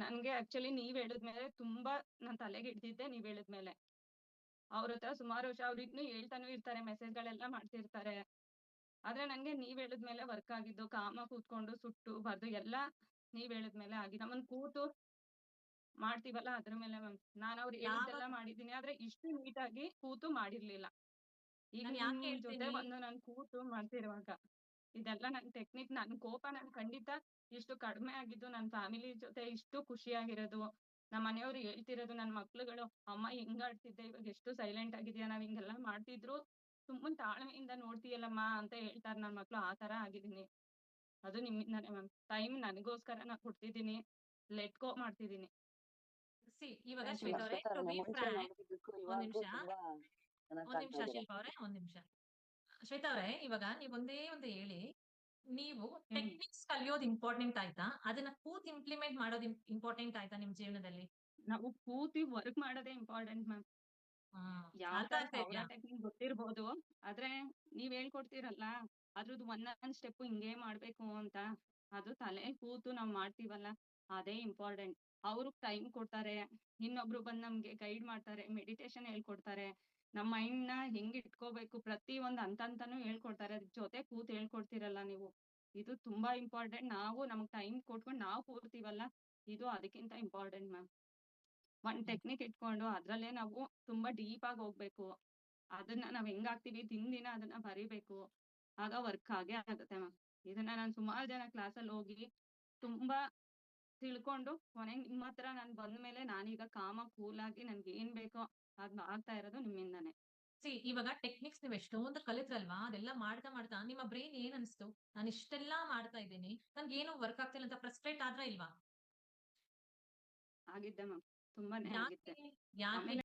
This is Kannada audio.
ನನ್ಗೆ ಆಕ್ಚುಲಿ ನೀವ್ ಹೇಳಿದ್ಮೇಲೆ ತುಂಬಾ ನಾನ್ ತಲೆಗೆ ಹಿಡ್ದಿದ್ದೆ ನೀವ್ ಹೇಳಿದ್ಮೇಲೆ. ಅವ್ರ ಹತ್ರ ಸುಮಾರು ವರ್ಷ ಅವ್ರು ಇನ್ನು ಹೇಳ್ತಾನೂ ಇರ್ತಾರೆ, ಮೆಸೇಜ್‌ಗಳೆಲ್ಲ ಮಾಡ್ತಿರ್ತಾರೆ. ಆದ್ರೆ ನಂಗೆ ನೀವ್ ಹೇಳಿದ್ಮೇಲೆ ವರ್ಕ್ ಆಗಿದ್ದು. ಕಾಮ ಕೂತ್ಕೊಂಡು ಸುಟ್ಟು ಬರ್ದು ಎಲ್ಲ ನೀವ್ ಹೇಳಿದ್ಮೇಲೆ ಆಗಿದೆ. ನಮ್ಮನ್ ಕೂತು ಮಾಡ್ತೀವಲ್ಲ ಅದ್ರ ಮೇಲೆ ಮ್ಯಾಮ್. ನಾನ್ ಅವ್ರು ಹೇಳಿದ್ದೆಲ್ಲ ಯಾವಾಗ ಮಾಡಿದ್ದೀನಿ. ಆದ್ರೆ ಇಷ್ಟು ನೀಟಾಗಿ ಕೂತು ಮಾಡಿರ್ಲಿಲ್ಲ. ಈಗ ನಾನ್ ನಿಮ್ ಯಾಕೆ ಜೊತೆ ಹೇಳ್ತೀನಿ ಬಂದು ನಾನ್ ಕೂತು ಮಾಡ್ತಿರುವಾಗ, ಇದೆಲ್ಲ ನನ್ ಟೆಕ್ನಿಕ್, ನನ್ ಕೋಪ ನನ್ ಖಂಡಿತ ಇಷ್ಟು ಕಡಿಮೆ ಆಗಿದ್ದು, ನನ್ ಫ್ಯಾಮಿಲಿ ಜೊತೆ ಇಷ್ಟು ಖುಷಿಯಾಗಿರೋದು, ನಮ್ ಮನೆಯವ್ರು ಹೇಳ್ತಿರೋದು, ನನ್ ಮಕ್ಳುಗಳು "ಅಮ್ಮ ಹಿಂಗ್ ಆಡ್ತಿದ್ದೆ, ಇವಾಗ ಎಷ್ಟು ಸೈಲೆಂಟ್ ಆಗಿದ್ಯಾ, ನಾವ್ ಹಿಂಗೆಲ್ಲಾ ಮಾಡ್ತಿದ್ರು ಸುಮ್ಮನ್ ತಾಳ್ಮೆಯಿಂದ ನೋಡ್ತೀಯಲ್ಲಮ್ಮ" ಅಂತ ಹೇಳ್ತಾರೆ ನನ್ ಮಕ್ಳು. ಆ ತರ ಆಗಿದೀನಿ. ಅದು ನಿಮ್ಮಿಂದಾನೆ ಮ್ಯಾಮ್. ಟೈಮ್ ನನಗೋಸ್ಕರ ನಾನ್ ಕೊಡ್ತಿದ್ದೀನಿ. ಲೆಟ್ ಗೋ ಮಾಡ್ತಿದ್ದೀನಿ. ಇವಾಗ ಥ್ಯಾಂಕ್ ಯು ಶ್ವೇತಾ ಮ್ಯಾಮ್. ಅವ್ರೆ, ಶ್ವೇತಾ ಟು ಅವ್ರೆ, ಬಿ ನೀವು ಮುಂಚೆ ಫ್ರಾಂಕ್ ನೋಡಿದ್ದಕ್ಕೂ ಒಂದ್ ಇವಾಗೂ ನಿಮಿಷ ತುಂಬಾ ಕನೆಕ್ಟ್ ಒಂದ್ ನಿಮಿಷ ಆಗ್ತಾ ಇದ್ದೀರಾ. ಶಿಲ್ಪಾ ಅವ್ರೆ, ಒಂದ್ ನಿಮಿಷ. ಶ್ವೇತಾ ಅವ್ರೆ, ಇವಾಗ ನೀವ್ ಒಂದೇ ಒಂದು ಹೇಳಿ, ನೀವು ಹ್ಮ್. ಟೆಕ್ನಿಕ್ಸ್ ಕಲಿಯೋದು ಇಂಪಾರ್ಟೆಂಟ್ ಆಯ್ತಾ, ಅದನ್ನ ಕೂತ್ ಇಂಪ್ಲಿಮೆಂಟ್ ಮಾಡೋದು ಇಂಪಾರ್ಟೆಂಟ್ ಆಯ್ತಾ ನಿಮ್ ಜೀವನದಲ್ಲಿ? ನಾವು ಪೂರ್ತಿ ವರ್ಕ್ ಮಾಡೋದೇ ಇಂಪಾರ್ಟೆಂಟ್ ಮ್ಯಾಮ್. ಯಾವ್ ಅರ್ಥ ತರ ಆಗ್ತಾ 1000 ಇದ್ಯಾ? ಟೆಕ್ನಿಕ್ ಗೊತ್ತಿರ್ಬೋದು. ಆದ್ರೆ ನೀವ್ ಹೇಳ್ಕೊಡ್ತೀರಲ್ಲ, ಅದ್ರದ್ದು ಒಂದೊಂದ್ ಸ್ಟೆಪ್ ಹಿಂಗೇ ಮಾಡ್ಬೇಕು ಅಂತ, ಅದು ತಲೆಲ್ ಕೂತು ನಾವ್ ಮಾಡ್ತೀವಲ್ಲ, ಅದೇ ಇಂಪಾರ್ಟೆಂಟ್. ಅವ್ರು ಟೈಮ್ ಕೊಡ್ತಾರೆ. ಇನ್ನೊಬ್ರು ಬಂದ್ ನಮ್ಗೆ ಗೈಡ್ ಮಾಡ್ತಾರೆ. ಮೆಡಿಟೇಷನ್ ಹೇಳ್ಕೊಡ್ತಾರೆ. ನಮ್ ಮೈಂಡ್‌ನ ಹೆಂಗ್ ಇಟ್ಕೋಬೇಕು ಪ್ರತಿ ಒಂದ್ ಹಂತಂತಾನು ಹೇಳ್ಕೊಡ್ತಾರೆ. ಅದ್ರ ಜೊತೆ ಕೂತ್ ಹೇಳ್ಕೊಡ್ತೀರಲ್ಲ ನೀವು. ಇದು ತುಂಬಾ ಇಂಪಾರ್ಟೆಂಟ್. ನಾವು ನಮ್ಗ್ ಟೈಮ್ ಕೊಟ್ಕೊಂಡ್ ನಾವ್ ಕೂರ್ತೀವಲ್ಲ, ಇದು ಅದಕ್ಕಿಂತ ಇಂಪಾರ್ಟೆಂಟ್ ಮ್ಯಾಮ್. ಒಂದ್ ಟೆಕ್ನಿಕ್ ಇಟ್ಕೊಂಡು ಅದ್ರಲ್ಲೇ ನಾವು ತುಂಬಾ ಡೀಪ್ ಆಗಿ ಹೋಗ್ಬೇಕು. ಅದನ್ನ ನಾವ್ ಹೆಂಗಾಗ್ತೀವಿ ದಿನ ದಿನ ಅದನ್ನ ಬರಿಬೇಕು. ಆಗ ವರ್ಕ್ ಆಗೇ ಆಗುತ್ತೆ ಮ್ಯಾಮ್. ಇದನ್ನ ನಾನ್ ಸುಮಾರು ಜನ ಕ್ಲಾಸಲ್ಲಿ ಹೋಗಿ ತುಂಬಾ ತಿಳ್ಕೊಂಡು ಕೊನೆಗೆ ನಿಮ್ ಹತ್ರ ನಾನ್ ಬಂದ್ಮೇಲೆ ನಾನೀಗ ಕಾಮ ಕೂಲ್ ಆಗಿ ನನ್ಗೆ ಏನ್ ಬೇಕೋ ಅದ್ನ ಆಗ್ತಾ ಇರೋದು ನಿಮ್ಮಿಂದಾನೆ. ಇವಾಗ ಟೆಕ್ನಿಕ್ಸ್ ನೀವ್ ಎಷ್ಟೊಂದು ಕಲಿತ್ರಲ್ವಾ, ಅದೆಲ್ಲ ಮಾಡ್ತಾ ಮಾಡ್ತಾ ನಿಮ್ಮ ಬ್ರೈನ್ ಏನ್ ಅನ್ಸ್ತು? ನಾನು ಇಷ್ಟೆಲ್ಲಾ ಮಾಡ್ತಾ ಇದ್ದೀನಿ, ನನ್ಗೇನು ವರ್ಕ್ ಆಗ್ತಿಲ್ಲ ಅಂತ ಫ್ರಸ್ಟ್ರೇಟ್ ಆದ್ರಾ ಇಲ್ವಾ? ಆಗಿದ್ದೆ ಮ್ಯಾಮ್. ತುಂಬಾನೇ ಯಾಕೆ ಆಗಿದ್ದೆ. ಯಾಕೆ ಆಮೇಲೆ